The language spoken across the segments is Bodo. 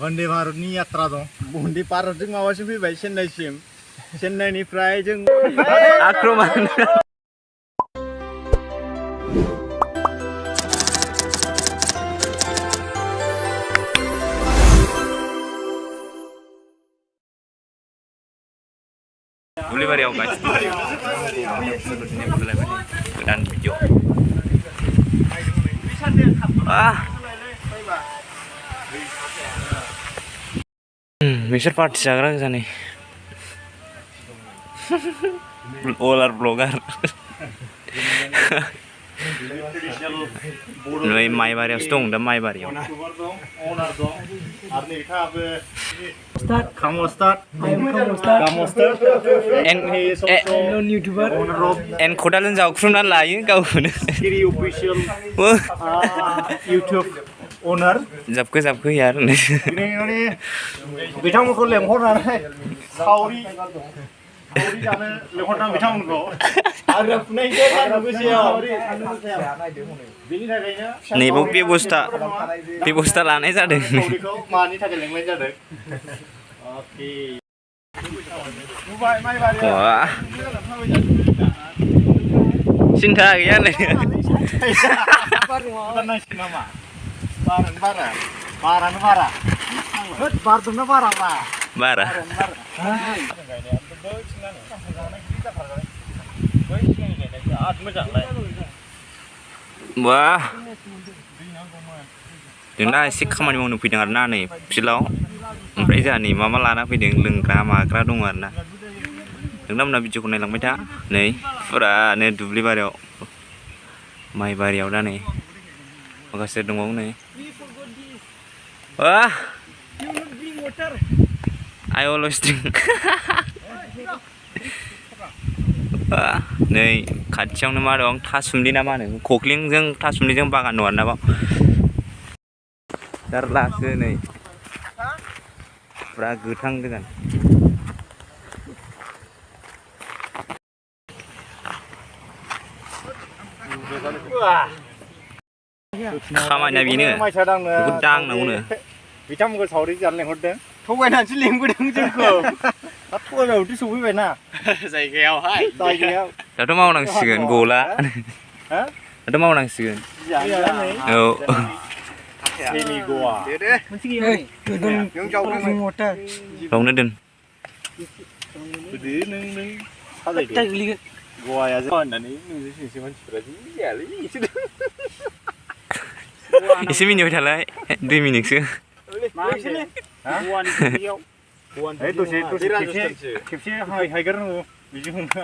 वन्दे भारतनि यात्रा दं वन्दे भारतजों माबासिम फैबाय चेन्नाइसिम चेन्नाइनिफ्राय जों आक्रमण Bulibaryao guys, dan video. Misal party sekarang sana. Olar blogger. Noi mai baryao stong da mai baryao. Start. Kamu start. En non YouTuber. En khodalan jauh krunan layu kau pun. Kiri official. YouTube owner. Zapku यार. Ini बिथांमोनखौ लेंहरनानै सावरि जानो लेंहरनानै बिथांमोनखौ आरो फुनायजों आरो गोसोआव बिनि थाखायनो नैबो बेबस्था लानाय जादों सावरिखौ मानि थाखाय लेंनाय जादों ओके नुबाय माइ बारिया सिन्था गैया नै बारनांसिगोन नामा बारानो बारा बारदोंना बाराबा बारा wah जोंना एसे खामानि मावनो फैदों आरोना नै फिल्डआव ओमफ्राय जोंहा नै मा लाना फैदों लोंग्रा माग्रा दङ आरोना नोंथांमोना भिडिअखौ नायलांबाय था नै फुरानो दुब्लि बारियाव माइ बारियाव दा नै माखासे दंबावो नै I always drink नै खाथियावनो मा दं थासुमलि ना मा होनो खख्लिंजों थासुमलिजों बागान दं आरोना बाव जारलासो नै फुरा गोथां गोजान खामानिया बेनो बेखौ दांनांगौनो बिथांमोनखौ सावरि जानो लेंहरदों थगायनानैसो लेंबोदों जोंखौ थगायबाबोथ' सफैबायना जायगायावहाय दाथ' मावनांसिगोन गला दाथ' मावनांसिगोन औ सेमि गवा बावनो दोन गवाया जों होननानै नोंसो मानसिफोरा जि जायालै एसे मिनिबाय थालाय 2 मिनिटसो खेबसे हायगारनांगौ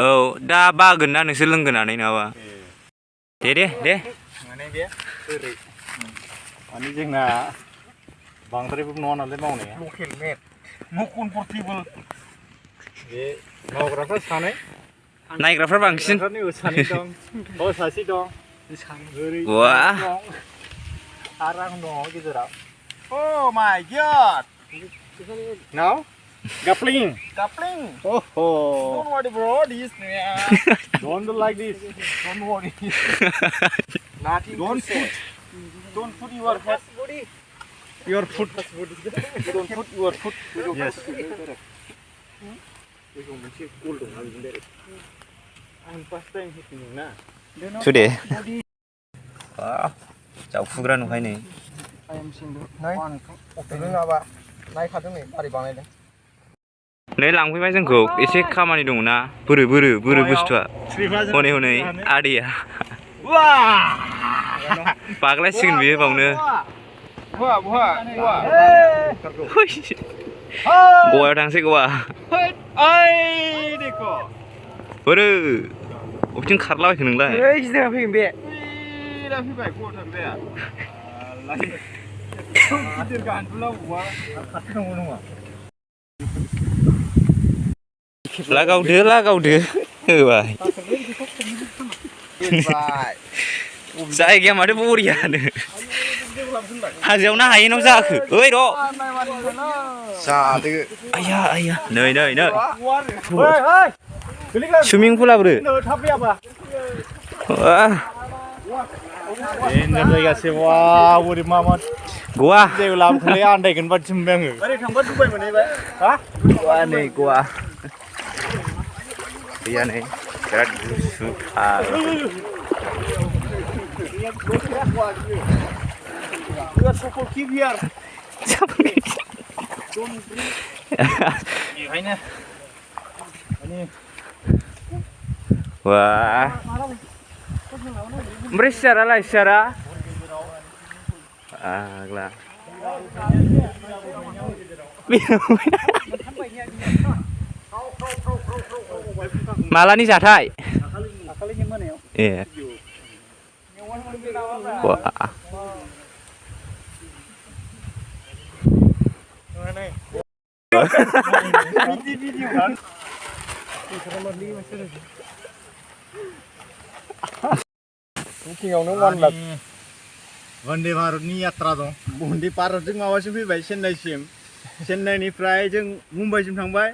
औ दा बागोन ना नोंसोर लोंगोनानै नङाबा दे माने जोंना बांद्रायबो नङा नालाय मावनाया लकेल मेड न' कमफर्टेबल बे मावग्राफ्रा सानै नायग्राफ्रा बांसिन सानै दं सासे दं वा आरो आं दङ गेजेराव Oh my God! Now? Coupling. Oh. Don't worry, bro. This. Don't do like this. Don't worry. Nothing. Don't put your head. Your foot. Don't put your foot. Yes. I'm first time hitting na. Today. Wow. Jauh fugra नुखाय नै नै लांफैबाय जोंखौ एसे खामानि दङ ना बोरो बुस्थुआ हनै आदैया बाग्लायसिगोन बियो बावनो गवायाव थांसै गवा बोरो बबेथिं खारलाबायखो नोंलाय लागावदो होबाय जायगाया माथो बरियानो हाजोआवनो हायेनाव जाखो ओइ र' जादो आया नै सुइमिं पुला बोरो Ini जायगासो wah बोरै मामा Goa. जायगायाव लाबोखोलै आन्दायगोन बादि मोनबाय आङो ओरै थांबा दुबाइ मोनहैबाय हा Goa nih Goa. Iya nih. Berat gusu. You are so keep here. Ini. Wah. Beri secara lah secara. Ah, lah. Malah nih jatai. Iya. Wah. बुकिंआवनो 1 lakh वन्दे भारतनि यात्रा दं वन्दे भारतजों माबासिम फैबाय चेन्नाइसिम चेन्नाइनिफ्राय जों मुम्बाइसिम थांबाय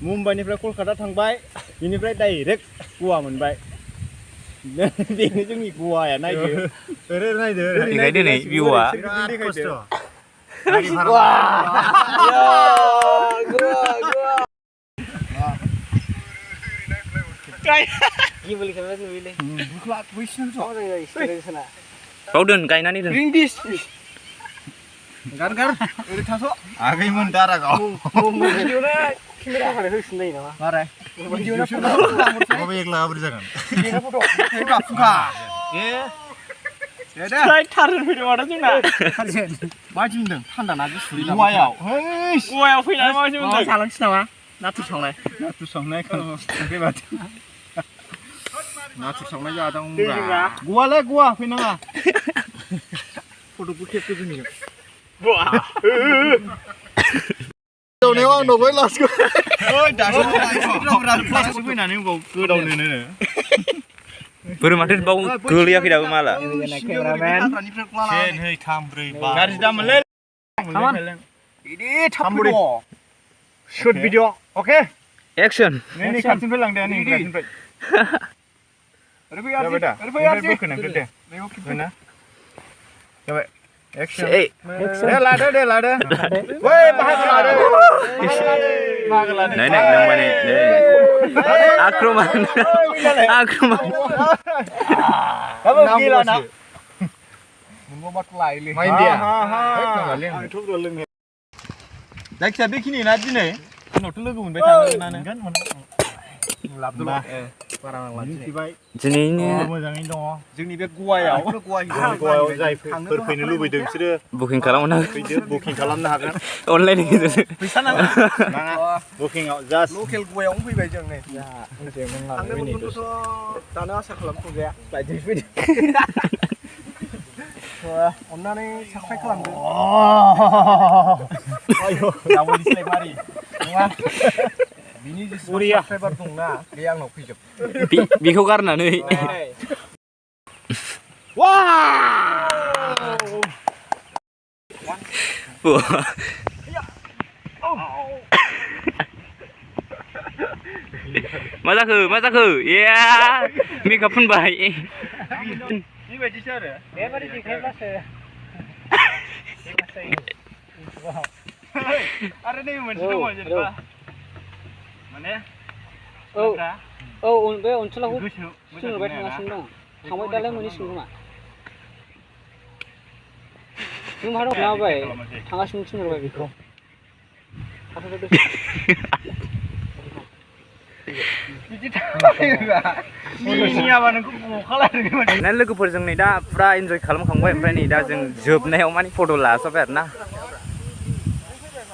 मुम्बाइनिफ्राय कलकाता थांबाय बेनिफ्राय डाइरेक्ट गवा मोनबाय बेनो जोंनि गवाया नायदो ओरै नायदो देखायदो नै भिउआ Gimana kan lagi pilih? Buklak wishnu Kamu dari dari sana. Kau doon gainani doon. Ring this. Gar oरै थास' आगैमोन दारा गाव Videonya kamera pada harus naik nama. मारै Videonya foto. माबा एकला बोरै जागोन Videonya foto. एबा फुखा ए दा Saya taruh video mana sih nak? मा जिमदों थान्दा ना गुसुरि गवायाव हैस Gua yang final mau sih untuk. Salah sih nama. Natur संनाय. नाथुर संनाय बेबादि नाथुर संनाय जादों ब्रा गवालाय गवा फैनाङा फट'खौ खेबदो जोंनिखौ Wah. गोदावनायाव आं दबाय लास्टखौ ओइ दासो फैनानै बाव गोदावनोनो Baru matiin bau geliak tidak malah. Kameramen. सेन है 3 4 5 गाज्रि दामोनलै इदि थाब फैद शुट भिडिअ अके Action. नै खाथिनिफ्राय लांदे नै खाथिनिफ्राय ओरै फै आरसि ओरै फै आरसि बोखोनांगो दे बेखौ खेबना जाबाय एक्शन दे लादो ओइ बाहागो लादो Nah, nang mana? Akroman. kamu gila nak nunggu mat lain main dia आं थ' लोङो जायखिया बेखिनि ना दिनै उनावथ' लोगो मोनबाय थागोन लाबदोला बारा नांला मिथिबाय Jenisnya मोजाङैनो दङ जोंनि बे गवायाव जायफोर फैनो लुबैदों बिसोरो booking खालामनो फैदो बुकिं खालामनो हागोन online gitu. फैसा नाङा बुकिंआव जास्ट लकेल गवायावनो फैबाय जों नै थांनो मोनगोनखौथ' दानो आसा खालामथ'जाया फ्लाइटजों फैदों अन्नानै साबस्क्राइब खालामदो आयौ दावबायदिसलाय मारि नङा बिनि जेसेबां साबस्क्राइबार दंना बे आंनाव फैजोब Biko karena nih. Masa ke? Ya, Mika pun baik. बेबायदिसो आरो बेबायदि देखायब्लासो आरो नै मोनसे दङ जेनेबा माने औ बे ओनसोलाव सोंबाय थागासिनो दं थांबाय दालाय मोनहैसिगोन खोमा नों माहा दं लाबाय थांगासिनो थिनहरबाय बेखौ बिदि थांबायबा मिनियाबा नोंखौ बखालायगोन Nah, लोगोफोरजों नै दा पुरा एन्जय खालामखांबाय ओमफ्राय नै दा जों जोबनायाव माने फट' लासाबबाय आरोना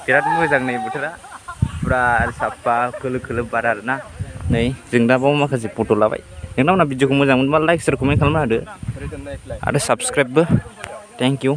बिराद मोजां नै बोथोरा पुरा साफा खोलो बार आरोना नै जों दा बाव माखासे फट' लाबाय नोंथांमोना भिडिअखौ मोजां मोनबा लाइक शेयार कमेन्ट खालामना होदो आरो साबस्क्राइबबो थेंक इउ